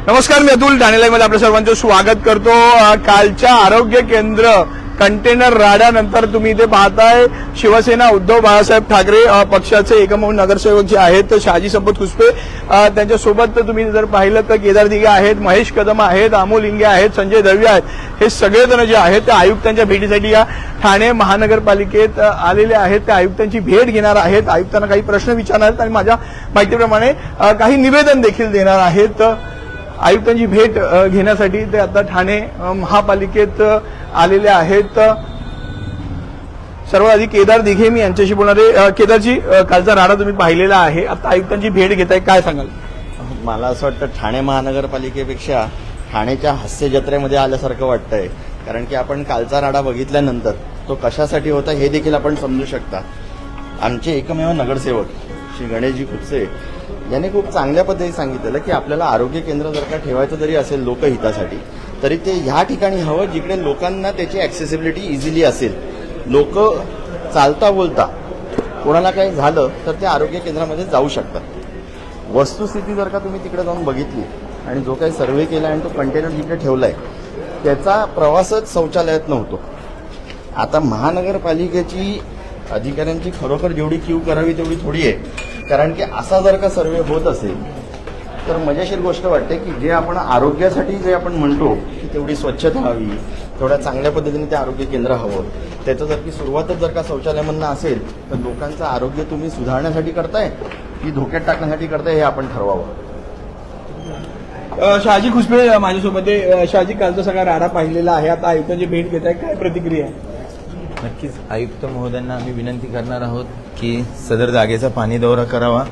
नमस्कार, मी अतुल ठाणे लाईव्हमध्ये आपल्या सर्वांचं स्वागत करतो। कालच्या आरोग्य केंद्र कंटेनर राड्यानंतर तुम्ही इथे पाहताय शिवसेना उद्धव बाळासाहेब ठाकरे पक्षाचे एकमेव नगरसेवक जे आहेत शहाजी संपत खुसपे, त्यांच्यासोबत तुम्ही जर पाहिलं तर केदार दिघे आहेत, महेश कदम आहेत, अमोल इंगे आहेत, संजय दळवी आहेत। हे सगळेजण जे आहेत ते आयुक्तांच्या भेटीसाठी या ठाणे महानगरपालिकेत आलेले आहेत। त्या आयुक्तांची भेट घेणार आहेत, आयुक्तांना काही प्रश्न विचारणार आहेत आणि माझ्या माहितीप्रमाणे काही निवेदन देखील देणार आहेत। आयुक्तांची भेट घेण्यासाठी ते आता ठाणे महापालिकेत आलेले आहेत। सर्वात आधी केदार दिघे मी यांच्याशी बोलणार आहे। केदारजी, कालचा राडा तुम्ही पाहिलेला आहे, आता आयुक्तांची भेट घेताय, काय सांगाल? मला असं वाटतं ठाणे महानगरपालिकेपेक्षा ठाणेच्या हास्य जत्रेमध्ये आल्यासारखं वाटतंय, कारण की आपण कालचा राडा बघितल्यानंतर तो कशासाठी होता हे देखील आपण समजू शकता। आमचे एकमेव नगरसेवक श्री गणेशजी खुपसे यांनी खूप चांगल्या पद्धतीने सांगितलेलं की आपल्याला आरोग्य केंद्र जर का ठेवायचं जरी असेल लोकहितासाठी, तरी ते ह्या ठिकाणी हवं जिकडे लोकांना त्याची ॲक्सेसिबिलिटी इझिली असेल। लोक चालता बोलता कोणाला काही झालं तर ते आरोग्य केंद्रामध्ये जाऊ शकतात। वस्तुस्थिती जर का तुम्ही तिकडे जाऊन बघितली आणि जो काही सर्व्हे केला आणि तो कंटेनर जिकडे ठेवलाय त्याचा प्रवासच शौचालयात नव्हतो। आता महानगरपालिकेची अधिकाऱ्यांची खरोखर जेवढी क्यू करावी तेवढी थोडी आहे, कारण की असा जर का सर्वे होत असेल तर मजेशीर गोष्ट वाटते की जे आपण आरोग्यासाठी जे आपण म्हणतो की तेवढी स्वच्छता हवी, थोड्या चांगल्या पद्धतीने ते आरोग्य केंद्र हवं, त्याचं जर की सुरुवातच जर का शौचालयामधनं असेल तर लोकांचं आरोग्य तुम्ही सुधारण्यासाठी करताय की धोक्यात टाकण्यासाठी करताय हे आपण ठरवावं। शहाजी खुसपे माझ्यासोबत आहे। शहाजी, कालचा सगळा राडा पाहिलेला आहे, आता आयुक्तांची भेट घेताय, काय प्रतिक्रिया आहे? नक्कीच आयुक्त महोदयांना आम्ही विनंती करणार आहोत की सदर जागेचा पाणी दौरा करावा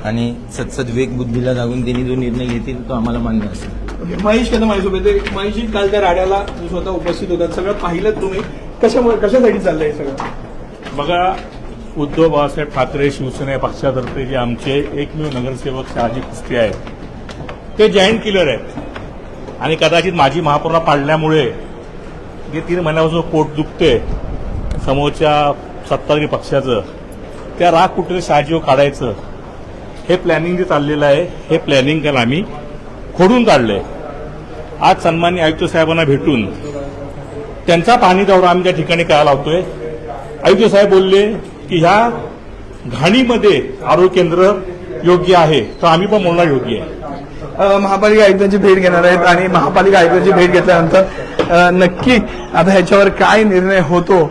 आणि सत्सद विवेक बुद्धीला जागून त्यांनी जो निर्णय घेतील तो आम्हाला मान्य असेल। महेश कदम माझ्यासोबत आहे। महेशजी, काल त्या राड्याला स्वतः उपस्थित होतात, सगळं पाहिलं तुम्ही, कशासाठी चाललंय सगळं? बघा, उद्धव बाळासाहेब ठाकरे शिवसेना पक्षातर्फे जे आमचे एकमेव नगरसेवक शहाजी खुसपे आहेत ते जॉईंट किलर आहेत आणि कदाचित माझी महापौरला पाडल्यामुळे जे 3 महिन्यापासून पोट दुखते समोरच्या सत्ताधारी पक्षाचं, त्या राग कुठे शहाजीवर काढायचं हे प्लॅनिंग जे चाललेलं आहे, हे प्लॅनिंग काल आम्ही खोडून काढलंय। आज सन्माननीय आयुक्त साहेबांना भेटून त्यांचा पाणी दौरा आम्ही त्या ठिकाणी करायला लावतोय। आयुक्त साहेब बोलले की ह्या घाणीमध्ये आरोग्य केंद्र योग्य आहे, तर आम्ही पण बोलणार योग्य आहे। महापालिका आयुक्तांची भेट घेणार आहेत आणि महापालिका आयुक्तांची भेट घेतल्यानंतर नक्की आता ह्याच्यावर काय निर्णय होतो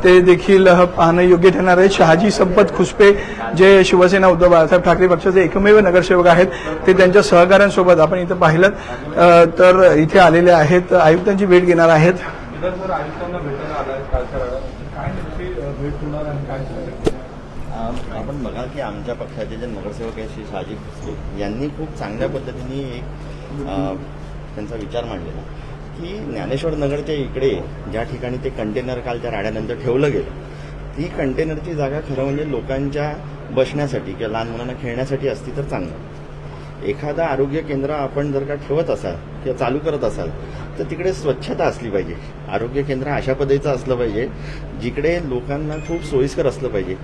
ते देखील पाहणं योग्य ठरणार आहे। शहाजी संपत खुसपे जे शिवसेना उद्धव बाळासाहेब ठाकरे पक्षाचे एकमेव नगरसेवक आहेत, ते त्यांच्या सहकाऱ्यांसोबत आपण इथं पाहिलं तर इथे आलेले आहेत, आयुक्तांची भेट घेणार आहेत। आपण बघा की आमच्या पक्षाचे जे नगरसेवक आहेत श्री शहाजी खुसपे यांनी खूप चांगल्या पद्धतीने एक त्यांचा विचार मांडलेला की ज्ञानेश्वर नगरच्या इकडे ज्या ठिकाणी ते कंटेनर कालच्या राड्यानंतर ठेवलं गेलं, ती कंटेनरची जागा खरं म्हणजे लोकांच्या बसण्यासाठी किंवा लहान मुलांना खेळण्यासाठी असती तर चांगलं। एखादं आरोग्य केंद्र आपण जर का ठेवत असाल किंवा चालू करत असाल तर तिकडे स्वच्छता असली पाहिजे। आरोग्य केंद्र अशा पद्धतीचं असलं पाहिजे जिकडे लोकांना खूप सोयीस्कर असलं पाहिजे।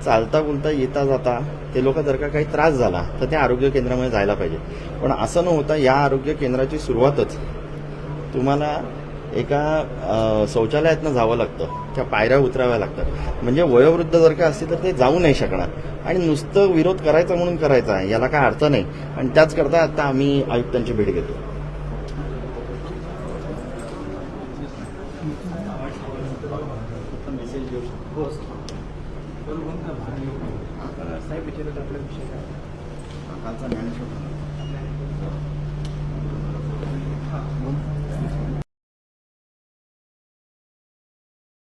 चालता बोलता येता जाता ते लोक जर का काही त्रास झाला तर त्या आरोग्य केंद्रामध्ये जायला पाहिजे, पण असं न होता या आरोग्य केंद्राची सुरुवातच तुम्हाला एका शौचालयातनं जावं लागतं, त्या पायऱ्या उतराव्या लागतात। म्हणजे वयोवृद्ध जर का असतील तर ते जाऊ नाही शकणार आणि नुसतं विरोध करायचा म्हणून करायचा याला काय अर्थ नाही। आणि त्याचकरता आता आम्ही आयुक्तांची भेट घेतो। कालचा ज्ञानेश्वर